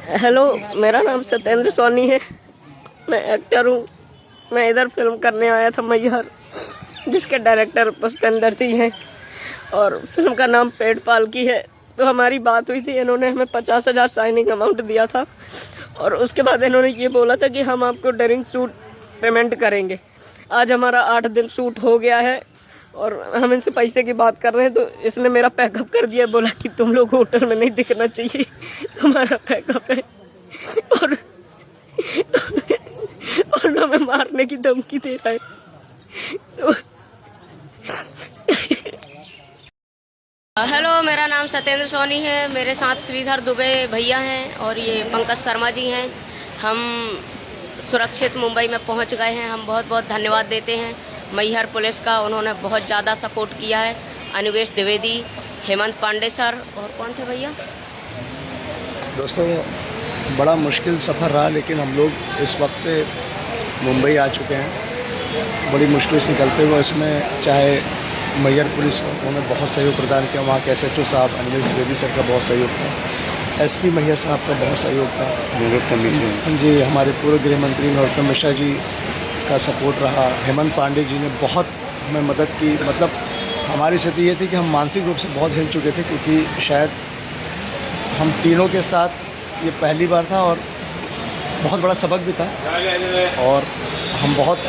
Hello, मेरा नाम सत्येंद्र सोनी है। मैं एक्टर हूँ। मैं इधर फिल्म करने आया था मैहर, जिसके डायरेक्टर पुष्पेंद्र सिंह हैं और फिल्म का नाम पेड़ पालकी है। तो हमारी बात हुई थी, इन्होंने हमें 50,000 साइनिंग अमाउंट दिया था और उसके बाद इन्होंने ये बोला था कि हम आपको ड्रिंक सूट पेमेंट करेंगे। आज हमारा 8 दिन शूट हो गया है और हम इनसे पैसे की बात कर रहे हैं, तो इसने मेरा पैकअप कर दिया। बोला कि तुम लोग होटल में नहीं दिखना चाहिए, तुम्हारा पैकअप है और हमें मारने की धमकी दे रहा है। हेलो, मेरा नाम सत्येंद्र सोनी है। मेरे साथ श्रीधर दुबे भैया हैं और ये पंकज शर्मा जी हैं। हम सुरक्षित मुंबई में पहुंच गए हैं। हम बहुत बहुत धन्यवाद देते हैं मैहर पुलिस का, उन्होंने बहुत ज़्यादा सपोर्ट किया है। अनिवेश द्विवेदी, हेमंत पांडे सर और कौन थे भैया? दोस्तों, बड़ा मुश्किल सफ़र रहा, लेकिन हम लोग इस वक्त मुंबई आ चुके हैं। बड़ी मुश्किल से निकलते हुए इसमें चाहे मैहर पुलिस उन्होंने बहुत सहयोग प्रदान किया, वहाँ के SHO साहब अनिवेश द्विवेदी सर का बहुत सहयोग था, SP मैहर साहब का बहुत सहयोग था, जी हमारे पूर्व गृह मंत्री नरोत्तम मिश्रा जी का सपोर्ट रहा, हेमंत पांडे जी ने बहुत हमें मदद की। मतलब हमारी स्थिति ये थी कि हम मानसिक रूप से बहुत हिल चुके थे, क्योंकि शायद हम तीनों के साथ ये पहली बार था और बहुत बड़ा सबक भी था और हम बहुत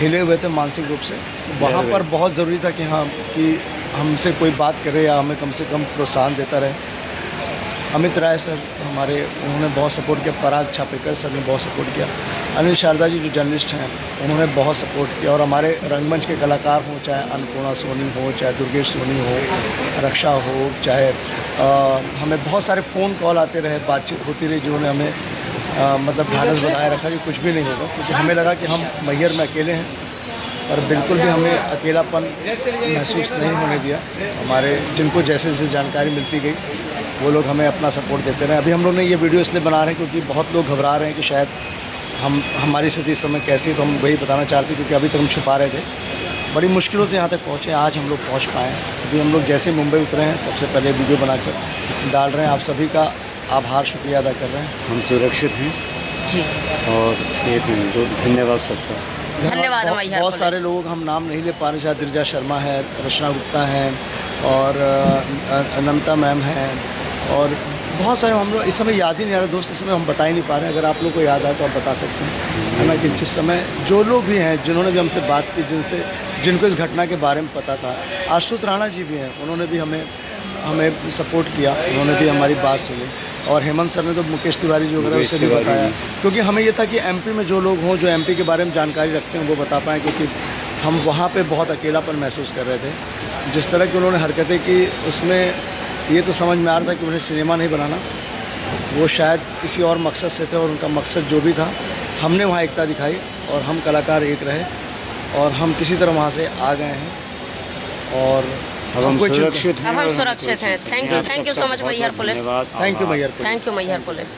हिले हुए थे मानसिक रूप से। वहाँ पर बहुत ज़रूरी था कि हाँ कि हमसे कोई बात करे या हमें कम से कम प्रोत्साहन देता रहे। अमित राय सर हमारे, उन्होंने बहुत सपोर्ट किया। पराग छापेकर सर ने बहुत सपोर्ट किया। अनिल शारदा जी जो जर्नलिस्ट हैं, उन्होंने बहुत सपोर्ट किया। और हमारे रंगमंच के कलाकार हों, चाहे अन्नपूर्णा सोनी हो, चाहे दुर्गेश सोनी हो, रक्षा हो, चाहे हमें बहुत सारे फ़ोन कॉल आते रहे, बातचीत होती रही, जिन्होंने हमें मतलब ढाढ़स बनाए रखा कि कुछ भी नहीं होगा। क्योंकि हमें लगा कि हम मैहर में अकेले हैं, और बिल्कुल भी हमें अकेलापन महसूस नहीं होने दिया। हमारे जिनको जैसे जैसे जानकारी मिलती गई, वो लोग हमें अपना सपोर्ट देते रहे। अभी हम लोग ने ये वीडियो इसलिए बना रहे हैं क्योंकि बहुत लोग घबरा रहे हैं कि शायद हमारी स्थिति इस समय कैसी है, तो हम वही बताना चाहते हैं, क्योंकि अभी तक हम छुपा रहे थे। बड़ी मुश्किलों से यहाँ तक पहुँचे, आज हम लोग पहुँच पाए। अभी हम लोग जैसे मुंबई उतरे हैं, सबसे पहले वीडियो बनाकर डाल रहे हैं। आप सभी का आभार शुक्रिया अदा कर रहे हैं। हम सुरक्षित हैं जी और सेफ हैं, तो धन्यवाद सबका। धन्यवाद। बहुत सारे लोग हम नाम नहीं ले पा रहे, जैसे दिलजा शर्मा है, रचना गुप्ता हैं और अनंता मैम हैं और बहुत सारे हम लोग इस समय याद ही नहीं आ रहे दोस्त, इस समय हम बता ही नहीं पा रहे हैं। अगर आप लोग को याद आए तो आप बता सकते हैं, है ना? कि जिस समय जो लोग भी हैं, जिन्होंने भी हमसे बात की, जिनको इस घटना के बारे में पता था। आशुत राणा जी भी हैं, उन्होंने भी हमें सपोर्ट किया, उन्होंने भी हमारी बात सुनी। और हेमंत सर ने तो मुकेश तिवारी जी वगैरह उसे भी बताया, क्योंकि हमें ये था कि MP में जो लोग हों, जो MP के बारे में जानकारी रखते हैं, वो बता पाएँ, क्योंकि हम वहाँ पे बहुत अकेलापन महसूस कर रहे थे। जिस तरह की उन्होंने हरकतें की, उसमें ये तो समझ में आ रहा था कि उन्हें सिनेमा नहीं बनाना, वो शायद किसी और मकसद से थे। और उनका मकसद जो भी था, हमने वहाँ एकता दिखाई और हम कलाकार एक रहे और हम किसी तरह वहाँ से आ गए हैं और अब हम सुरक्षित हैं। Thank you so much Maihar police. Thank you Maihar police. Thank you Maihar police.